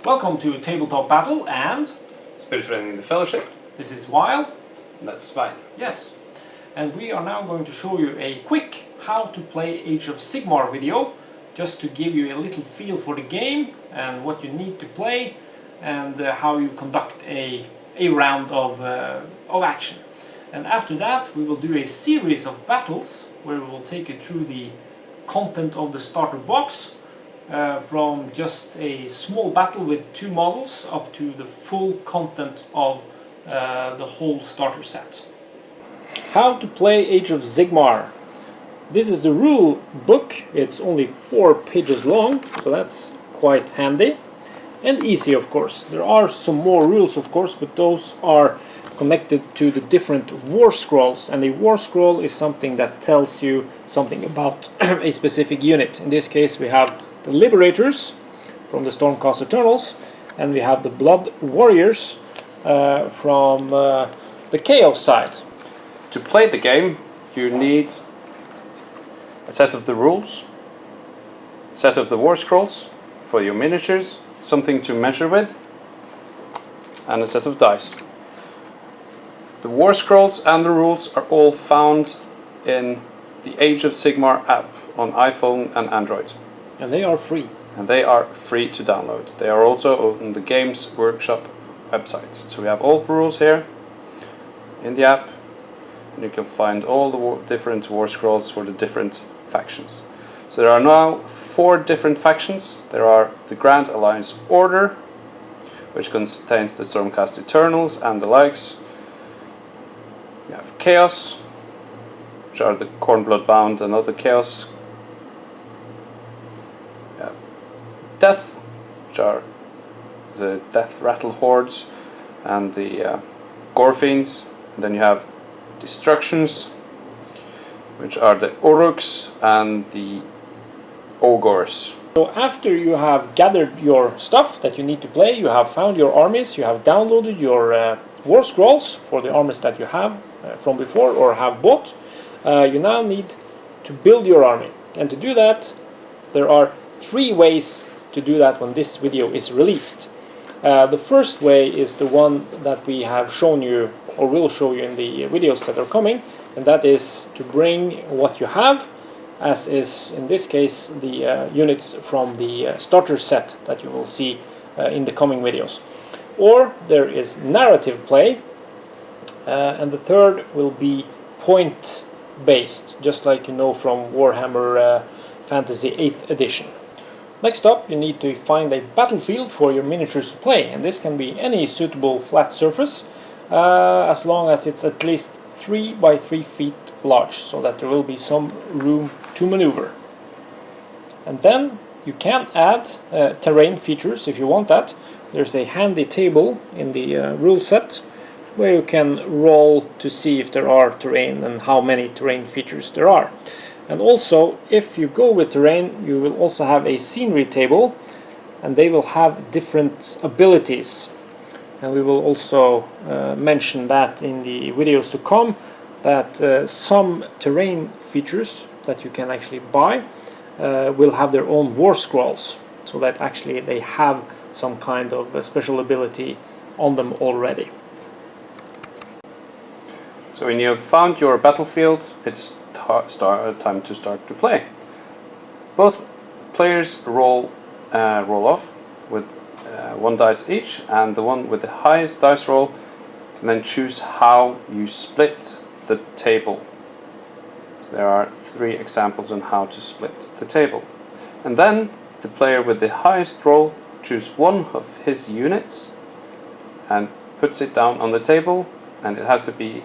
Welcome to Tabletop Battle and Spillforeningen the Fellowship. this is Wild. That's fine. Yes. And we are now going to show you a quick how to play Age of Sigmar video, just to give you a little feel for the game and what you need to play and how you conduct a round of action. And after that we will do a series of battles where we will take you through the content of the starter box, from just a small battle with 2 models up to the full content of the whole starter set. How to play Age of Sigmar. This is the rule book. It's only 4 pages long, so that's quite handy and easy, of course. There are some more rules, of course, but those are connected to the different war scrolls, and a war scroll is something that tells you something about a specific unit. In this case we have the Liberators from the Stormcast Eternals, and we have the Blood Warriors from the Chaos side. To play the game, you need a set of the rules, a set of the war scrolls for your miniatures, something to measure with, and a set of dice. The war scrolls and the rules are all found in the Age of Sigmar app on iPhone and Android. And they are free. And they are free to download. They are also on the Games Workshop website. So we have all the rules here in the app, and you can find all the different war scrolls for the different factions. So there are now 4 different factions. There are the Grand Alliance Order, which contains the Stormcast Eternals and the likes. We have Chaos, which are the Cornblood Bound and other Chaos. We have Death, which are the Death Rattle Hordes and the Gore Fiends. And then you have Destructions, which are the Uruks and the Ogres. So after you have gathered your stuff that you need to play, you have found your armies, you have downloaded your war scrolls for the armies that you have from before or have bought, you now need to build your army. And to do that, there are 3 ways to do that when this video is released. The first way is the one that we have shown you, or will show you in the videos that are coming, and that is to bring what you have, as is in this case the units from the starter set that you will see in the coming videos. Or there is narrative play, and the third will be point based, just like you know from Warhammer Fantasy 8th edition. Next up, you need to find a battlefield for your miniatures to play, and this can be any suitable flat surface, as long as it's at least 3 by 3 feet large, so that there will be some room to maneuver. And then you can add terrain features if you want that. There's a handy table in the rule set where you can roll to see if there are terrain and how many terrain features there are. And also, if you go with terrain, you will also have a scenery table, and they will have different abilities. And we will also mention that in the videos to come, that some terrain features that you can actually buy will have their own war scrolls, so that actually they have some kind of special ability on them already. So when you have found your battlefield, it's time to start to play. Both players roll off with 1 dice each, and the one with the highest dice roll can then choose how you split the table. So there are 3 examples on how to split the table. And then the player with the highest roll chooses one of his units and puts it down on the table, and it has to be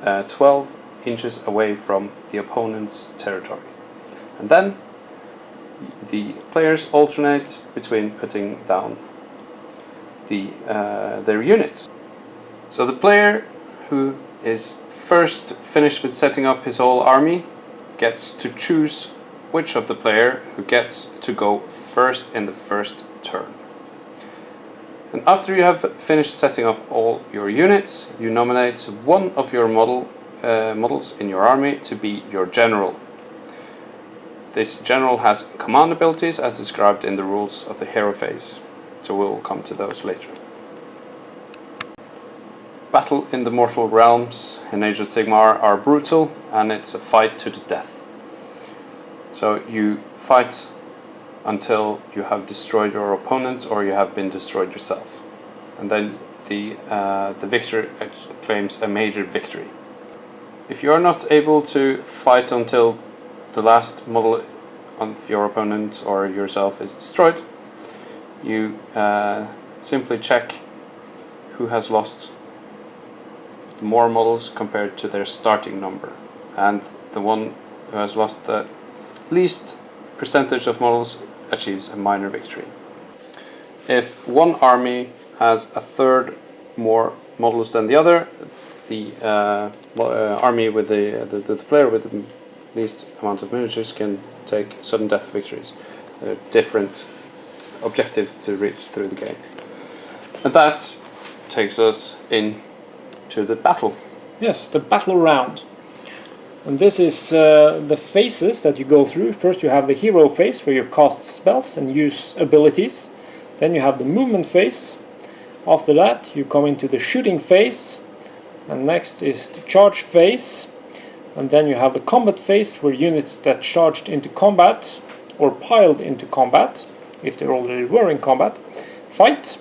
12 inches away from the opponent's territory. And then the players alternate between putting down their units. So the player who is first finished with setting up his whole army gets to choose which of the player who gets to go first in the first turn. And after you have finished setting up all your units, you nominate one of your models in your army to be your general. This general has command abilities as described in the rules of the hero phase. So we'll come to those later. Battle in the mortal realms in Age of Sigmar are brutal, and it's a fight to the death. So you fight until you have destroyed your opponent or you have been destroyed yourself, and then the victor claims a major victory. If you are not able to fight until the last model of your opponent or yourself is destroyed, you simply check who has lost more models compared to their starting number, and the one who has lost the least percentage of models achieves a minor victory. If one army has a third more models than the other, the army with the player with the least amount of miniatures can take sudden death victories. There are different objectives to reach through the game, and that takes us in to the battle. Yes, the battle round. And this is the phases that you go through. First you have the hero phase, where you cast spells and use abilities. Then you have the movement phase. After that you come into the shooting phase, and next is the charge phase. And then you have the combat phase, where units that charged into combat or piled into combat, if they already were in combat, fight.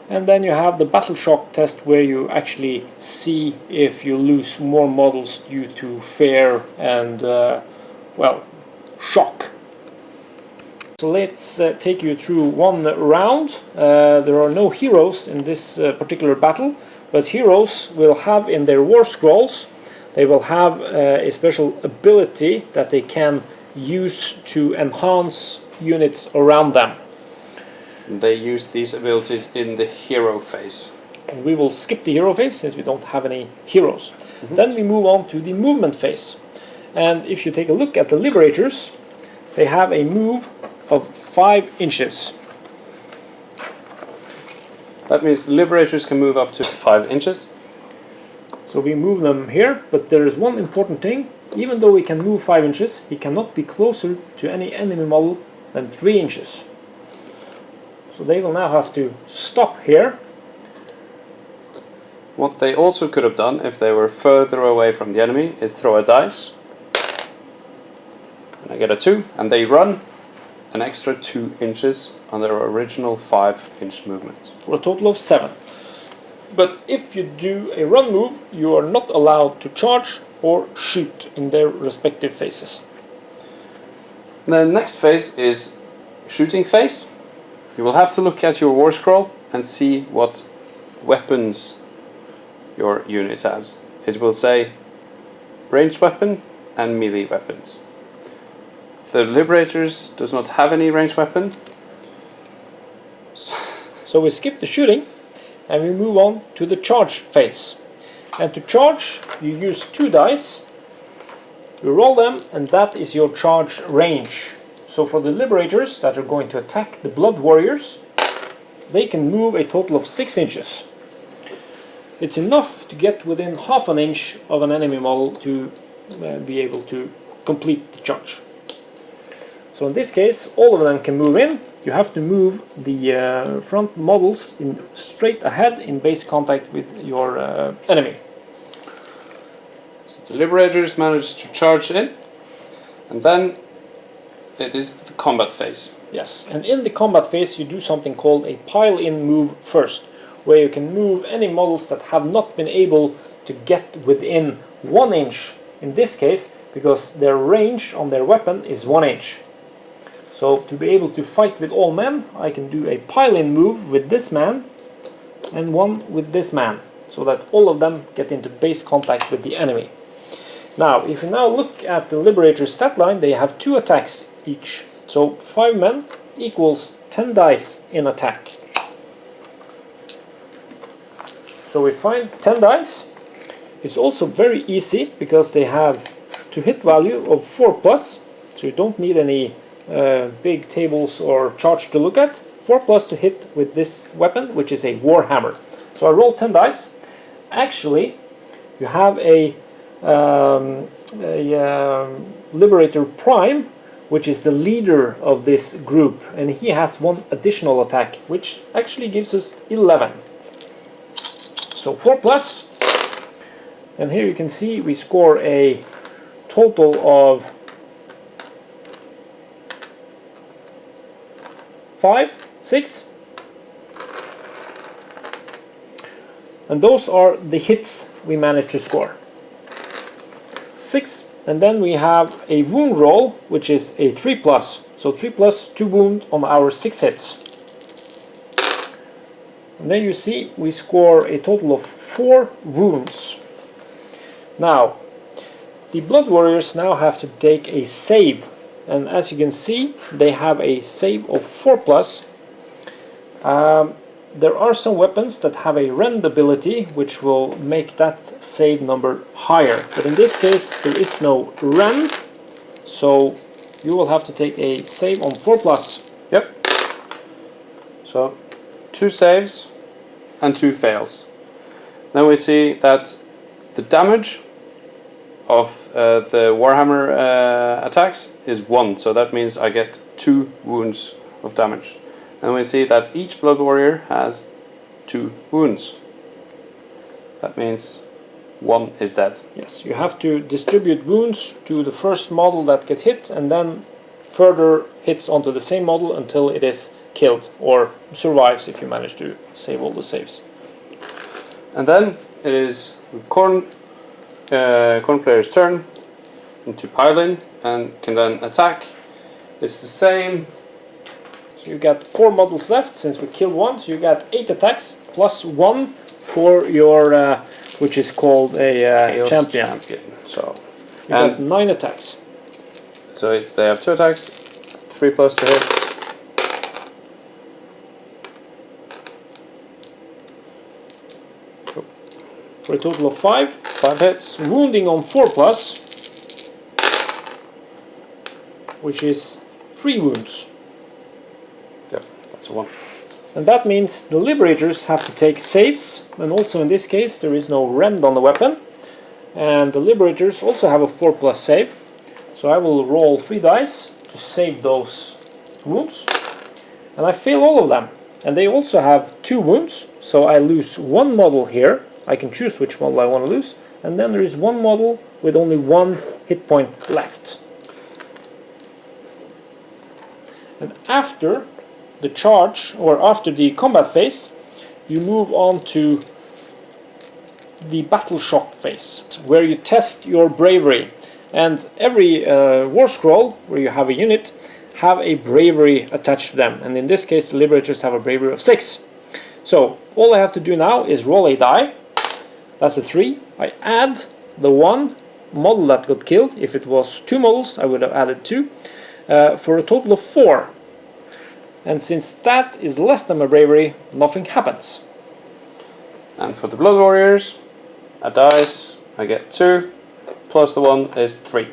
And then you have the battle shock test, where you actually see if you lose more models due to fear and, well, shock. So let's take you through one round. There are no heroes in this particular battle, but heroes will have in their war scrolls, they will have a special ability that they can use to enhance units around them. They use these abilities in the hero phase. And we will skip the hero phase since we don't have any heroes. Then we move on to the movement phase. And if you take a look at the Liberators, they have a move of 5 inches. That means Liberators can move up to 5 inches. So we move them here, but there is one important thing. Even though he can move 5 inches, he cannot be closer to any enemy model than 3 inches. So they will now have to stop here. What they also could have done, if they were further away from the enemy, is throw a dice. And I get a 2, and they run an extra 2 inches on their original 5-inch movement. For a total of 7. But if you do a run move, you are not allowed to charge or shoot in their respective phases. The next phase is shooting phase. You will have to look at your war scroll and see what weapons your unit has. It will say ranged weapon and melee weapons. The Liberators does not have any ranged weapon. So we skip the shooting and we move on to the charge phase. And to charge, you use 2 dice, you roll them, and that is your charge range. So for the Liberators that are going to attack the Blood Warriors, they can move a total of 6 inches. It's enough to get within half an inch of an enemy model to be able to complete the charge. So in this case, all of them can move in. You have to move the front models in straight ahead in base contact with your enemy. So the Liberators manage to charge in, and then it is the combat phase. Yes, and in the combat phase you do something called a pile-in move first, where you can move any models that have not been able to get within 1 inch, in this case, because their range on their weapon is 1 inch. So to be able to fight with all men, I can do a pile-in move with this man and one with this man, so that all of them get into base contact with the enemy. Now, if you now look at the Liberator's stat line, they have 2 attacks each. So 5 men equals 10 dice in attack. So we find 10 dice. It's also very easy because they have to hit value of 4+, so you don't need any big tables or charts to look at. 4+ to hit with this weapon, which is a Warhammer. So I roll 10 dice. Actually, you have a Liberator Prime, which is the leader of this group, and he has one additional attack, which actually gives us 11. So 4 plus, and here you can see we score a total of 5, 6, and those are the hits we managed to score. 6, and then we have a wound roll, which is a 3 plus, so 3 plus 2 wound on our 6 hits. And then you see we score a total of 4 wounds. Now, the Blood Warriors now have to take a save, and as you can see, they have a save of 4 plus. There are some weapons that have a rend ability, which will make that save number higher, but in this case there is no rend, so you will have to take a save on 4 plus. Yep. So 2 saves and 2 fails. Then we see that the damage of the Warhammer attacks is 1, so that means I get 2 wounds of damage. And we see that each Blood Warrior has 2 wounds. That means 1 is dead. Yes, you have to distribute wounds to the first model that get hit, and then further hits onto the same model until it is killed, or survives if you manage to save all the saves. And then it is Corn player's turn to pile in and can then attack. It's the same. So you got 4 models left since we killed 1, so you got 8 attacks plus 1 for your which is called a champion. So you got 9 attacks. So they have 2 attacks, 3 plus to hit. For a total of 5. 5 hits. Wounding on 4 plus, which is 3 wounds. Yep, that's a 1. And that means the Liberators have to take saves, and also in this case there is no rend on the weapon. And the Liberators also have a 4 plus save. So I will roll 3 dice to save those wounds. And I fail all of them. And they also have 2 wounds, so I lose 1 model here. I can choose which model I want to lose. And then there is 1 model with only 1 hit point left. And after the charge, or after the combat phase, you move on to the battle shock phase, where you test your bravery. And every war scroll where you have a unit have a bravery attached to them, and in this case the Liberators have a bravery of 6. So all I have to do now is roll a die. That's a 3. I add the 1 model that got killed. If it was 2 models I would have added 2, for a total of 4. And since that is less than my bravery, nothing happens. And for the Blood Warriors, a dice, I get 2, plus the 1 is 3.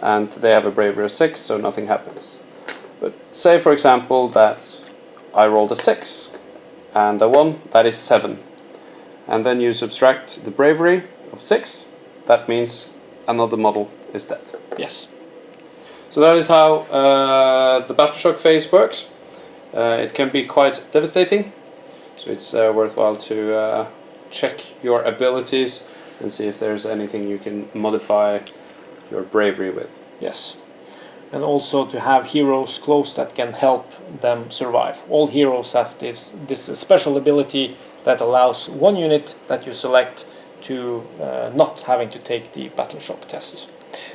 And they have a bravery of 6, so nothing happens. But say for example that I rolled a 6 and a 1, that is 7. And then you subtract the bravery of 6, that means another model is dead. Yes. So that is how the battle shock phase works. It can be quite devastating, so it's worthwhile to check your abilities and see if there's anything you can modify your bravery with. Yes. And also to have heroes close that can help them survive. All heroes have this special ability that allows 1 unit that you select to not having to take the battle shock test.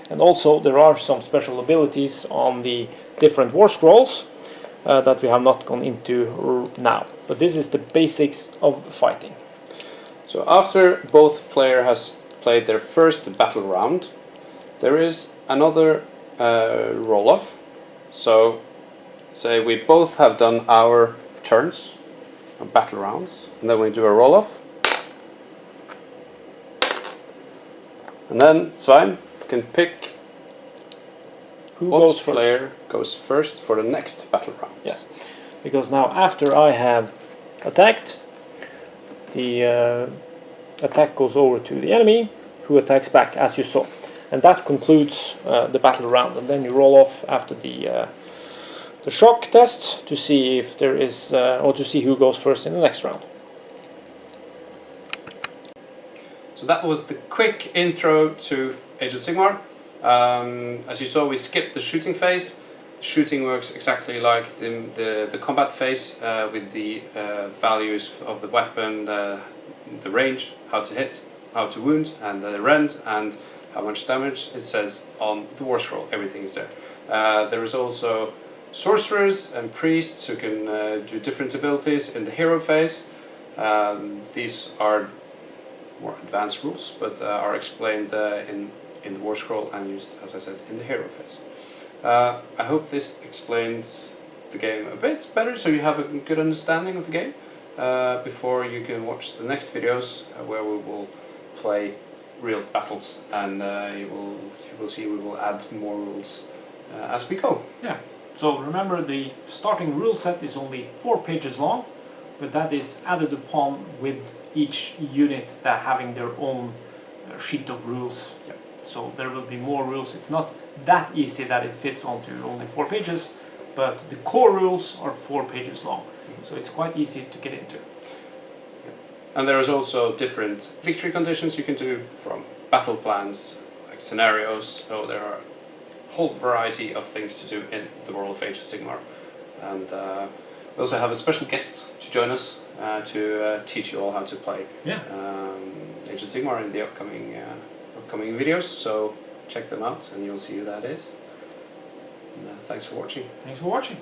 And also there are some special abilities on the different war scrolls that we have not gone into now. But this is the basics of fighting. So after both player has played their first battle round, there is another roll-off. So say we both have done our turns, our battle rounds, and then we do a roll-off. And then Svein can pick Who what goes first? player goes first for the next battle round. Yes, because now after I have attacked, the attack goes over to the enemy, who attacks back, as you saw. and that concludes the battle round. And then you roll off after the shock test to see if there is, or to see who goes first in the next round. So that was the quick intro to Age of Sigmar. As you saw, we skipped the shooting phase. Shooting works exactly like the combat phase, with the values of the weapon, the range, how to hit, how to wound, and the rend, and how much damage it says on the war scroll. Everything is there. There is also sorcerers and priests who can do different abilities in the hero phase. These are more advanced rules, but are explained in the war scroll and used, as I said, in the hero phase. I hope this explains the game a bit better, so you have a good understanding of the game before you can watch the next videos where we will play real battles, and you will see we will add more rules as we go. Yeah. So remember, the starting rule set is only 4 pages long, but that is added upon with each unit that having their own sheet of rules. Yeah. So there will be more rules. It's not that easy that it fits onto only 4 pages, but the core rules are 4 pages long. So it's quite easy to get into. Yeah. And there is also different victory conditions you can do, from battle plans, like scenarios. So there are a whole variety of things to do in the world of Age of Sigmar. And we also have a special guest to join us to teach you all how to play Age of Sigmar in the upcoming videos. So check them out and you'll see who that is. And, thanks for watching. Thanks for watching.